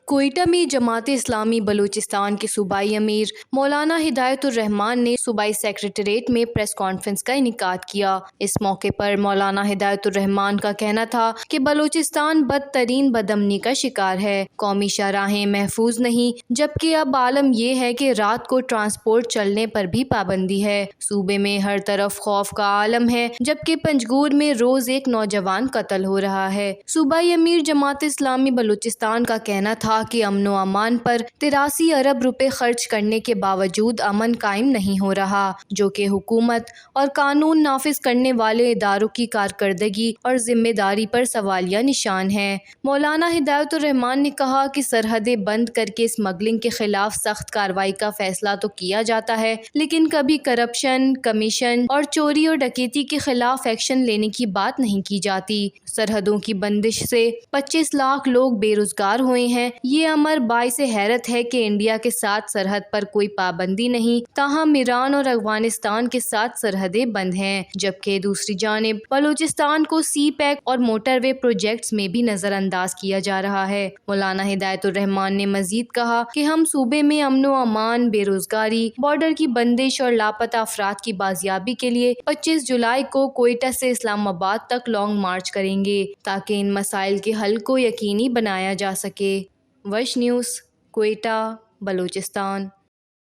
کوئٹہ میں جماعت اسلامی بلوچستان کے صوبائی امیر مولانا ہدایت الرحمان نے صوبائی سیکریٹریٹ میں پریس کانفرنس کا انعقاد کیا۔ اس موقع پر مولانا ہدایت الرحمان کا کہنا تھا کہ بلوچستان بدترین بدامنی کا شکار ہے، قومی شاہراہیں محفوظ نہیں، جبکہ اب عالم یہ ہے کہ رات کو ٹرانسپورٹ چلنے پر بھی پابندی ہے۔ صوبے میں ہر طرف خوف کا عالم ہے، جبکہ پنجگور میں روز ایک نوجوان قتل ہو رہا ہے۔ صوبائی امیر جماعت اسلامی بلوچستان کا کہنا تھا کہ امن و امان پر 83 ارب روپے خرچ کرنے کے باوجود امن قائم نہیں ہو رہا، جو کہ حکومت اور قانون نافذ کرنے والے اداروں کی کارکردگی اور ذمہ داری پر سوالیہ نشان ہے۔ مولانا ہدایت الرحمان نے کہا کہ سرحدیں بند کر کے اسمگلنگ کے خلاف سخت کارروائی کا فیصلہ تو کیا جاتا ہے، لیکن کبھی کرپشن، کمیشن اور چوری اور ڈکیتی کے خلاف ایکشن لینے کی بات نہیں کی جاتی۔ سرحدوں کی بندش سے 25 لاکھ لوگ بے روزگار ہوئے ہیں۔ یہ امر باعث حیرت ہے کہ انڈیا کے ساتھ سرحد پر کوئی پابندی نہیں، تاہم ایران اور افغانستان کے ساتھ سرحدیں بند ہیں، جبکہ دوسری جانب بلوچستان کو سی پیک اور موٹر وے پروجیکٹس میں بھی نظر انداز کیا جا رہا ہے۔ مولانا ہدایت الرحمان نے مزید کہا کہ ہم صوبے میں امن و امان، بے روزگاری، بارڈر کی بندش اور لاپتہ افراد کی بازیابی کے لیے 25 جولائی کو کوئٹہ سے اسلام آباد تک لانگ مارچ کریں گے، تاکہ ان مسائل کے حل کو یقینی بنایا جا سکے۔ وش نیوز، کوئٹہ، بلوچستان۔